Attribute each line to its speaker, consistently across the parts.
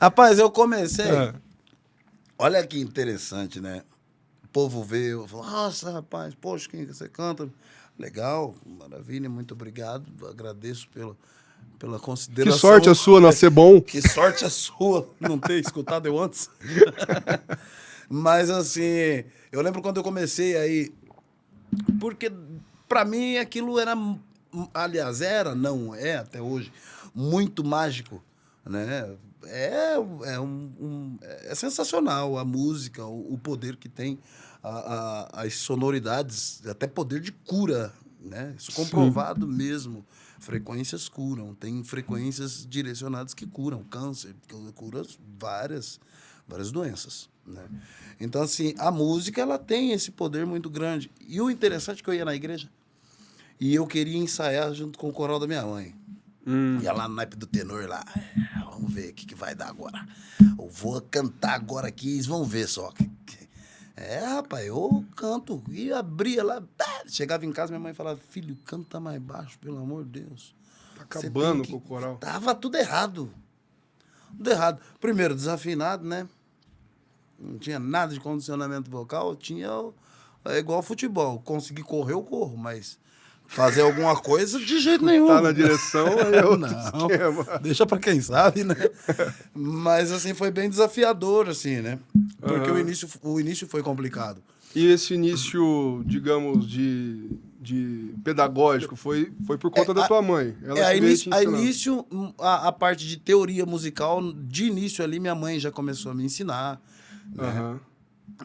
Speaker 1: Rapaz, eu comecei...
Speaker 2: É.
Speaker 1: Olha que interessante, né? O povo vê, fala, nossa, rapaz, poxa, quem você canta? Legal, maravilha, muito obrigado. Agradeço pela
Speaker 2: Que
Speaker 1: consideração.
Speaker 2: sorte a sua nascer bom.
Speaker 1: Que sorte a sua não ter escutado eu antes. Mas, assim, eu lembro quando eu comecei aí, porque pra mim aquilo era, aliás, não é até hoje, muito mágico, né? É sensacional a música, o poder que tem, as sonoridades, até poder de cura, né? Isso comprovado mesmo. Frequências curam, tem frequências direcionadas que curam câncer, cura várias doenças, né? Então, assim, a música ela tem esse poder muito grande. E o interessante é que eu ia na igreja e eu queria ensaiar junto com o coral da minha mãe. Ia lá no naipe do tenor lá. Vamos ver o que vai dar agora. Eu vou cantar agora aqui, eles vão ver só. Rapaz, eu canto. E abria lá. Chegava em casa, minha mãe falava, filho, canta mais baixo, pelo amor de Deus.
Speaker 2: Tá acabando com o coral.
Speaker 1: Tava tudo errado. Tudo errado. Primeiro, desafinado, né? Não tinha nada de condicionamento vocal. Tinha... É igual futebol. Conseguir correr, eu corro, mas... Fazer alguma coisa de jeito nenhum.
Speaker 2: Tá na direção, aí é outro
Speaker 1: Não,
Speaker 2: esquema.
Speaker 1: deixa pra quem sabe, né? Mas, assim, foi bem desafiador, assim, né? Porque o início foi complicado.
Speaker 2: E esse início, digamos, de pedagógico foi por conta da tua mãe? Ela que veio te ensinar.
Speaker 1: A parte de teoria musical, de início ali, minha mãe já começou a me ensinar, né?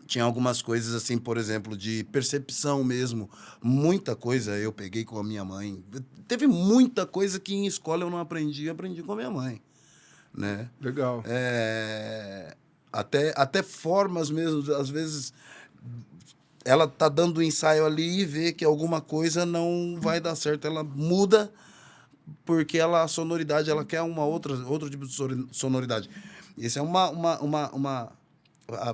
Speaker 1: Tinha algumas coisas, assim, por exemplo, de percepção mesmo. Muita coisa eu peguei com a minha mãe. Teve muita coisa que em escola eu não aprendi com a minha mãe, né?
Speaker 2: Legal.
Speaker 1: Até formas mesmo, às vezes ela tá dando um ensaio ali e vê que alguma coisa não vai dar certo, ela muda porque a sonoridade, ela quer outro tipo de sonoridade. Isso é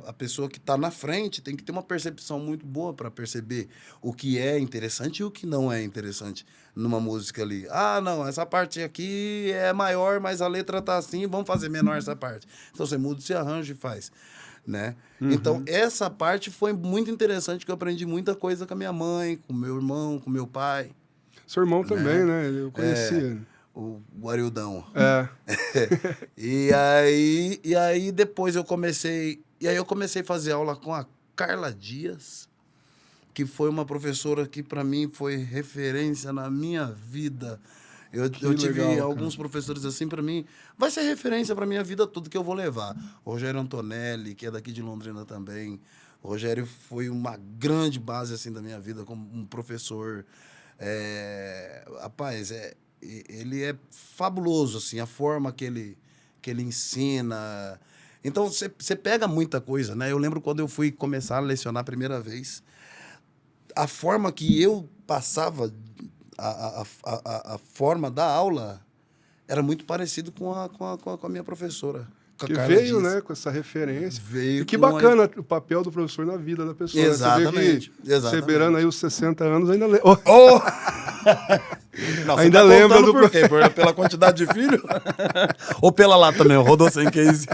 Speaker 1: a pessoa que está na frente tem que ter uma percepção muito boa para perceber o que é interessante e o que não é interessante numa música ali. Ah, não, essa parte aqui é maior, mas a letra tá assim, vamos fazer menor essa parte. Então você muda, você arranja e faz, né? Então essa parte foi muito interessante, que eu aprendi muita coisa com a minha mãe, com meu irmão, com meu pai.
Speaker 2: Seu irmão também, né? Eu conheci ele.
Speaker 1: O Arildão.
Speaker 2: É.
Speaker 1: E aí depois eu comecei a fazer aula com a Carla Dias, que foi uma professora que para mim foi referência na minha vida. Eu tive
Speaker 2: legal,
Speaker 1: alguns professores assim, para mim, vai ser referência para minha vida toda que eu vou levar. O Rogério Antonelli, que é daqui de Londrina também. O Rogério foi uma grande base assim da minha vida como um professor. Rapaz, ele é fabuloso, assim, a forma que ele ensina. Então, você pega muita coisa, né? Eu lembro quando eu fui começar a lecionar a primeira vez, a forma que eu passava, a forma da aula, era muito parecido com a minha professora.
Speaker 2: Que veio, né, com essa referência.
Speaker 1: Veio
Speaker 2: e que bacana o papel do professor na vida da pessoa.
Speaker 1: Exatamente.
Speaker 2: Né? Você beirando aí os 60 anos, ainda lembra.
Speaker 1: Não,
Speaker 2: ainda
Speaker 1: tá
Speaker 2: lembra do...
Speaker 1: Por quê? Pela quantidade de filho? Ou pela lá também, rodou sem case.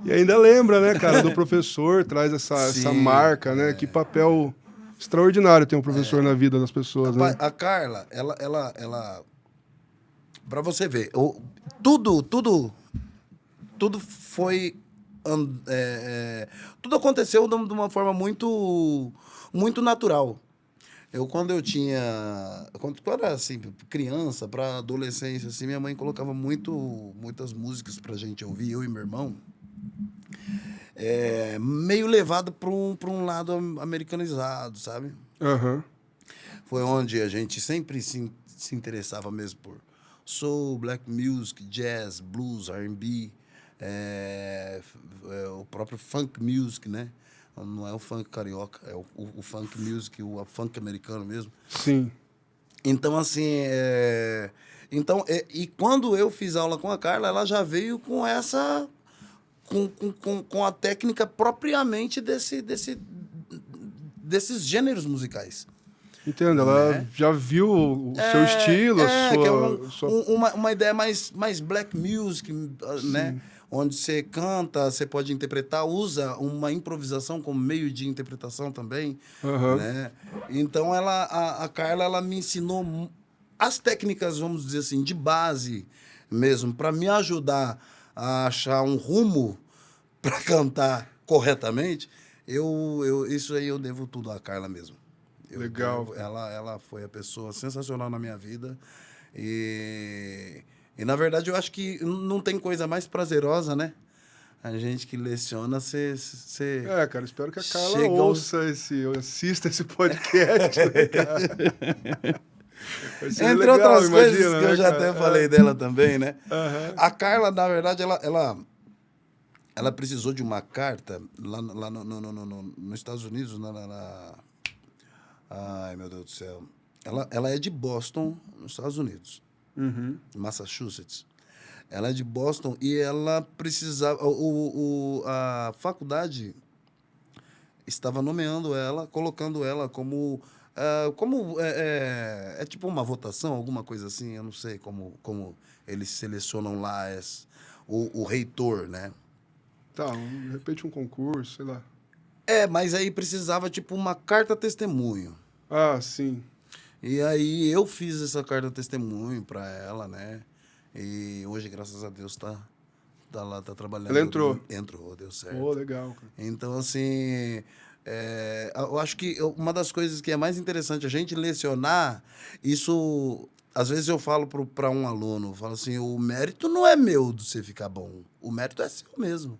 Speaker 2: E ainda lembra, né, cara, do professor, traz essa marca, né? Que papel extraordinário tem um professor na vida das pessoas, né?
Speaker 1: A Carla, ela pra você ver, tudo foi... tudo aconteceu de uma forma muito, muito natural. Quando eu era assim, criança, para adolescência, assim, minha mãe colocava muitas músicas pra gente ouvir, eu e meu irmão, meio levado para um lado americanizado, sabe? Foi onde a gente sempre se interessava mesmo por soul, black music, jazz, blues, R&B, o próprio funk music, né? Não é o funk carioca, é o funk music, o funk americano mesmo.
Speaker 2: Sim.
Speaker 1: Então, assim, e quando eu fiz aula com a Carla, ela já veio com essa... Com a técnica propriamente desses gêneros musicais.
Speaker 2: Entendo, ela
Speaker 1: né?
Speaker 2: já viu o seu estilo,
Speaker 1: Que é uma ideia mais black music, né?
Speaker 2: Sim.
Speaker 1: Onde você canta, você pode interpretar, usa uma improvisação como meio de interpretação também,
Speaker 2: Aham.
Speaker 1: né? Então a Carla ela me ensinou as técnicas, vamos dizer assim, de base mesmo, para me ajudar a achar um rumo para cantar corretamente. Isso aí eu devo tudo à Carla mesmo.
Speaker 2: Legal.
Speaker 1: Ela foi a pessoa sensacional na minha vida. E na verdade, eu acho que não tem coisa mais prazerosa, né? A gente que leciona, você
Speaker 2: Cara, espero que a Carla
Speaker 1: chega ao-
Speaker 2: assista esse podcast, né, cara? Vai ser
Speaker 1: Entre
Speaker 2: legal,
Speaker 1: outras coisas
Speaker 2: imagina,
Speaker 1: que eu
Speaker 2: né,
Speaker 1: já
Speaker 2: cara?
Speaker 1: até falei dela também, né?
Speaker 2: Aham.
Speaker 1: A Carla, na verdade, ela precisou de uma carta lá nos Estados Unidos, ai, meu Deus do céu. Ela é de Boston, nos Estados Unidos,
Speaker 2: Uhum.
Speaker 1: Massachusetts. Ela é de Boston e ela precisava. A faculdade estava nomeando ela, colocando ela como. É tipo uma votação, alguma coisa assim, eu não sei como eles selecionam lá o reitor, né?
Speaker 2: Tá, de repente um concurso, sei lá.
Speaker 1: Mas aí precisava, tipo, uma carta testemunho.
Speaker 2: Ah, sim.
Speaker 1: E aí eu fiz essa carta testemunho para ela, né? E hoje, graças a Deus, tá lá, tá trabalhando.
Speaker 2: Ela entrou?
Speaker 1: Entrou, deu certo.
Speaker 2: Pô, legal, cara.
Speaker 1: Então, assim, eu acho que uma das coisas que é mais interessante a gente lecionar, isso, às vezes eu falo para um aluno, eu falo assim, o mérito não é meu de você ficar bom, o mérito é seu mesmo.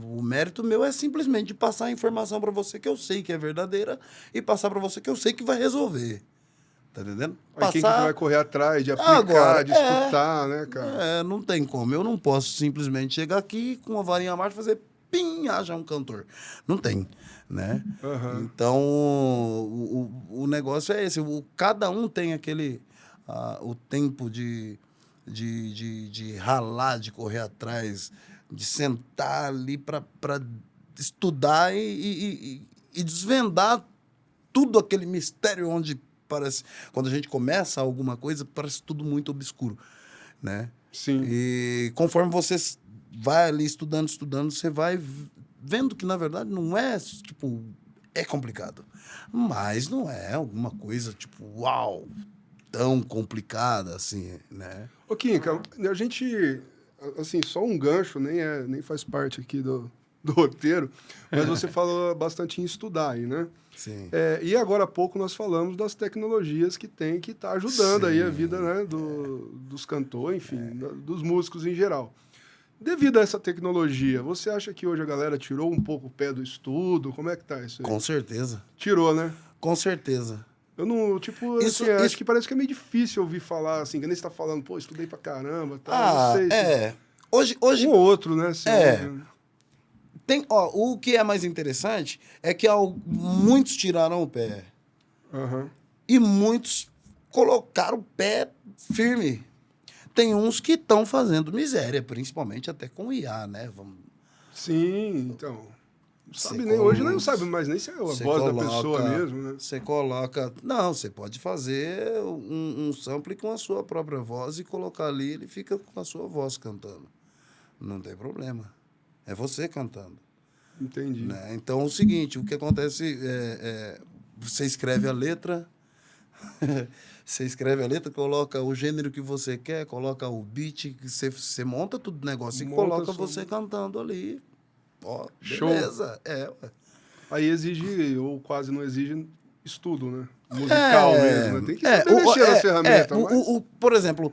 Speaker 1: O mérito meu é simplesmente de passar a informação para você que eu sei que é verdadeira e passar para você que eu sei que vai resolver. Tá entendendo?
Speaker 2: Aí quem que vai correr atrás de aplicar,
Speaker 1: Agora,
Speaker 2: de escutar, né, cara?
Speaker 1: não tem como. Eu não posso simplesmente chegar aqui com uma varinha mágica e fazer pim, haja um cantor. Não tem, né?
Speaker 2: Aham.
Speaker 1: Então, o negócio é esse. Cada um tem o tempo de ralar, de correr atrás, de sentar ali para estudar e desvendar tudo aquele mistério onde parece... Quando a gente começa alguma coisa, parece tudo muito obscuro, né?
Speaker 2: Sim.
Speaker 1: E conforme você vai ali estudando, você vai vendo que, na verdade, não é, tipo... É complicado. Mas não é alguma coisa, tipo, uau, tão complicada assim, né?
Speaker 2: Ô, Kinka, a gente, assim, só um gancho, nem faz parte aqui do roteiro, mas você falou bastante em estudar aí, né?
Speaker 1: Sim.
Speaker 2: E agora há pouco nós falamos das tecnologias que tem que estar ajudando aí a
Speaker 1: Sim.
Speaker 2: vida, né, dos cantores, enfim, dos músicos em geral. Devido a essa tecnologia, você acha que hoje a galera tirou um pouco o pé do estudo? Como é que tá isso aí?
Speaker 1: Com certeza.
Speaker 2: Tirou, né?
Speaker 1: Com certeza.
Speaker 2: Eu não, tipo, assim, acho que parece que é meio difícil ouvir falar, assim, que nem você tá falando, pô, estudei pra caramba, tal, não sei se...
Speaker 1: Hoje
Speaker 2: Um ou outro, né? Assim,
Speaker 1: o que é mais interessante é que muitos tiraram o pé
Speaker 2: Aham.
Speaker 1: e muitos colocaram o pé firme. Tem uns que estão fazendo miséria, principalmente até com IA, né?
Speaker 2: Sim, então. Não sabe
Speaker 1: Você
Speaker 2: nem, hoje não sabe mais nem se é a
Speaker 1: você
Speaker 2: voz da pessoa mesmo, né?
Speaker 1: Você coloca... Não, você pode fazer um sample com a sua própria voz e colocar ali, ele fica com a sua voz cantando. Não tem problema. É você cantando.
Speaker 2: Entendi.
Speaker 1: Né? Então, é o seguinte, o que acontece você escreve a letra, coloca o gênero que você quer, coloca o beat, você monta tudo o negócio e coloca você cantando ali. Ó,
Speaker 2: Show.
Speaker 1: beleza. Ué.
Speaker 2: Aí exige, ou quase não exige, estudo, né? Musical mesmo, né? Tem que saber mexer nas ferramentas. Mas...
Speaker 1: por exemplo,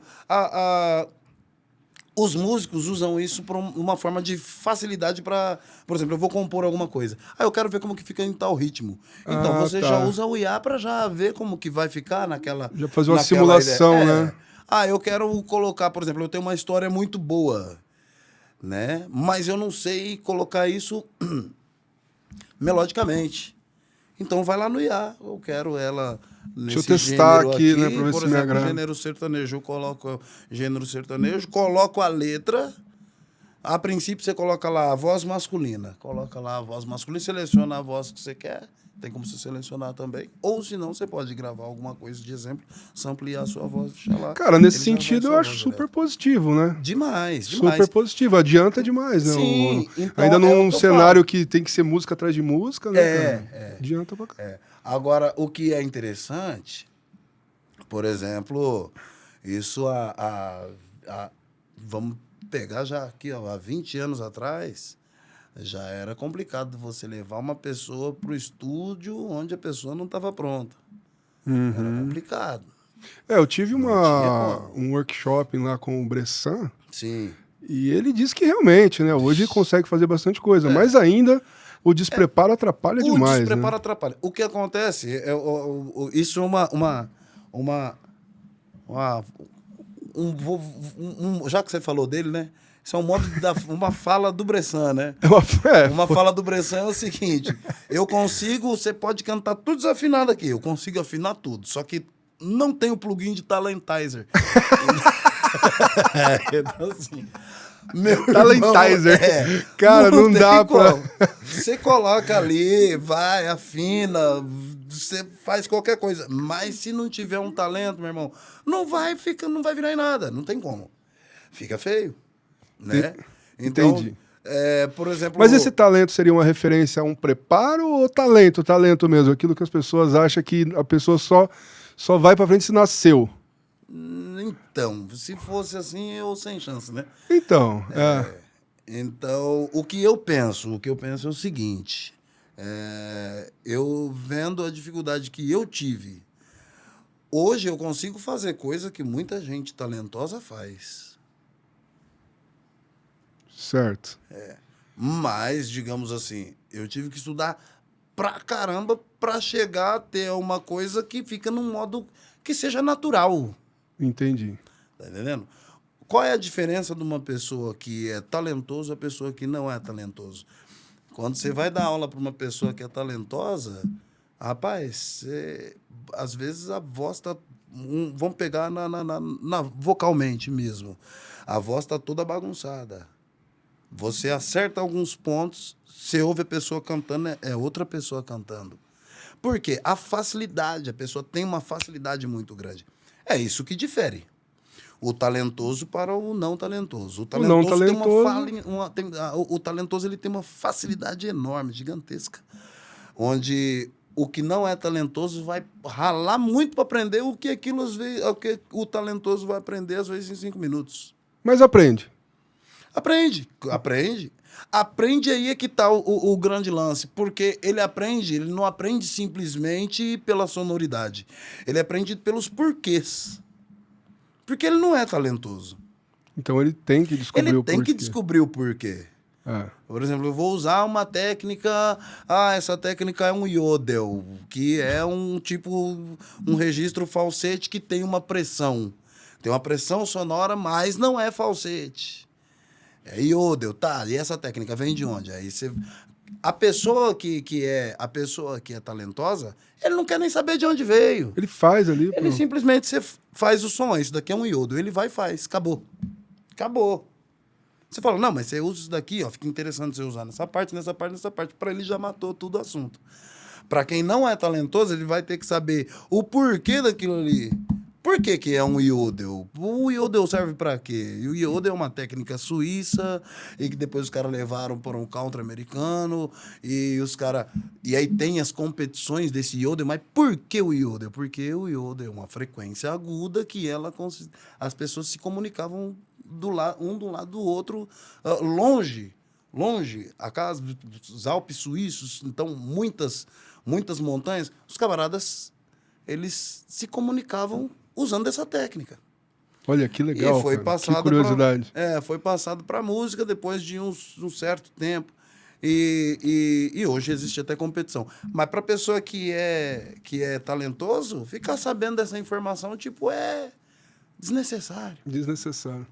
Speaker 1: os músicos usam isso para uma forma de facilidade para... Por exemplo, eu vou compor alguma coisa. Eu quero ver como que fica em tal ritmo. Então, você já usa o IA para já ver como que vai ficar naquela...
Speaker 2: Já fazer uma simulação,
Speaker 1: ideia.
Speaker 2: né?
Speaker 1: Eu quero colocar, por exemplo, eu tenho uma história muito boa, né? Mas eu não sei colocar isso melodicamente. Então, vai lá no IA. Eu quero ela...
Speaker 2: Deixa eu testar aqui, né, pra ver
Speaker 1: por
Speaker 2: se me
Speaker 1: exemplo,
Speaker 2: agrada.
Speaker 1: gênero sertanejo, eu coloco gênero sertanejo, coloco a letra. A princípio, você coloca lá a voz masculina. Coloca lá a voz masculina, seleciona a voz que você quer tem como você selecionar também. Ou, se não, você pode gravar alguma coisa de exemplo, samplear a sua voz, deixar lá.
Speaker 2: Cara, nesse
Speaker 1: Ele já vai
Speaker 2: sentido eu
Speaker 1: sua
Speaker 2: acho
Speaker 1: voz
Speaker 2: super
Speaker 1: direto.
Speaker 2: positivo, né?
Speaker 1: Demais,
Speaker 2: Super
Speaker 1: demais.
Speaker 2: positivo, adianta demais, né?
Speaker 1: Sim, então
Speaker 2: ainda
Speaker 1: é
Speaker 2: num
Speaker 1: o que eu
Speaker 2: cenário
Speaker 1: falo.
Speaker 2: que tem que ser música atrás de música, né, cara? Adianta pra caralho.
Speaker 1: É. Agora, o que é interessante, por exemplo, isso vamos pegar já aqui, ó, há 20 anos atrás, já era complicado você levar uma pessoa para o estúdio onde a pessoa não estava pronta. Era complicado.
Speaker 2: Eu tive
Speaker 1: Não tinha como.
Speaker 2: um workshop lá com o Bressan
Speaker 1: Sim.
Speaker 2: e ele disse que realmente, né? Hoje consegue fazer bastante coisa, mas ainda o despreparo atrapalha
Speaker 1: O
Speaker 2: demais,
Speaker 1: despreparo
Speaker 2: né?
Speaker 1: atrapalha. O que acontece, isso é já que você falou dele, né? Isso é um modo uma fala do Bressan, né? Uma fala do Bressan é o seguinte: eu consigo, você pode cantar tudo desafinado aqui, eu consigo afinar tudo, só que não tem o plugin de Talentizer. Então, assim, meu
Speaker 2: Talentizer.
Speaker 1: irmão,
Speaker 2: Cara, não
Speaker 1: tem
Speaker 2: dá pra...
Speaker 1: como. Você coloca ali, vai, afina, você faz qualquer coisa. Mas se não tiver um talento, meu irmão, não vai virar em nada. Não tem como. Fica feio, né? Então,
Speaker 2: Entendi.
Speaker 1: por exemplo...
Speaker 2: Mas esse talento seria uma referência a um preparo ou talento mesmo? Aquilo que as pessoas acham que a pessoa só vai pra frente se nasceu.
Speaker 1: Então, se fosse assim, eu sem chance, né?
Speaker 2: Então,
Speaker 1: Então, o que eu penso é o seguinte, eu vendo a dificuldade que eu tive, hoje eu consigo fazer coisa que muita gente talentosa faz.
Speaker 2: certo.
Speaker 1: Mas, digamos assim, eu tive que estudar pra caramba pra chegar a ter uma coisa que fica num modo que seja natural.
Speaker 2: Entendi.
Speaker 1: Tá entendendo? Qual é a diferença de uma pessoa que é talentosa e a pessoa que não é talentosa? Quando você vai dar aula para uma pessoa que é talentosa, rapaz, às vezes a voz está... vamos pegar vocalmente mesmo. A voz está toda bagunçada. Você acerta alguns pontos, você ouve a pessoa cantando, é outra pessoa cantando. Por quê? A facilidade, a pessoa tem uma facilidade muito grande. É isso que difere o talentoso para o não talentoso. O talentoso,
Speaker 2: não talentoso...
Speaker 1: o talentoso ele tem uma facilidade enorme, gigantesca, onde o que não é talentoso vai ralar muito para aprender o que o que o talentoso vai aprender às vezes em 5 minutos.
Speaker 2: Mas aprende.
Speaker 1: Aprende. Aprende aí é que está o grande lance, porque ele não aprende simplesmente pela sonoridade, ele aprende pelos porquês. Porque ele não é talentoso.
Speaker 2: Então ele tem que descobrir o porquê.
Speaker 1: Ele tem que descobrir o porquê. Por exemplo, eu vou usar uma técnica... essa técnica é um yodel, que é um registro falsete que tem uma pressão. Tem uma pressão sonora, mas não é falsete. É yodel, tá? E essa técnica vem de onde? Aí você... A pessoa que é talentosa, ele não quer nem saber de onde veio.
Speaker 2: Ele faz ali.
Speaker 1: Ele simplesmente você faz o som. Isso daqui é um iodo. Ele vai e faz. Acabou. Você fala, não, mas você usa isso daqui, ó, fica interessante você usar nessa parte. Para ele já matou todo o assunto. Para quem não é talentoso, ele vai ter que saber o porquê daquilo ali. Por que é um yodel? O yodel serve para quê? O yodel é uma técnica suíça e que depois os caras levaram para um country americano e aí tem as competições desse yodel, mas por que o yodel? Porque o yodel é uma frequência aguda que as pessoas se comunicavam um do lado do outro, longe. Os Alpes suíços, então muitas montanhas, os camaradas, eles se comunicavam usando essa técnica.
Speaker 2: Olha, que legal,
Speaker 1: e foi
Speaker 2: cara. Que curiosidade.
Speaker 1: Foi passado para a música depois de um certo tempo. E hoje existe até competição. Mas para a pessoa que é talentoso, ficar sabendo dessa informação, é desnecessário.
Speaker 2: Desnecessário.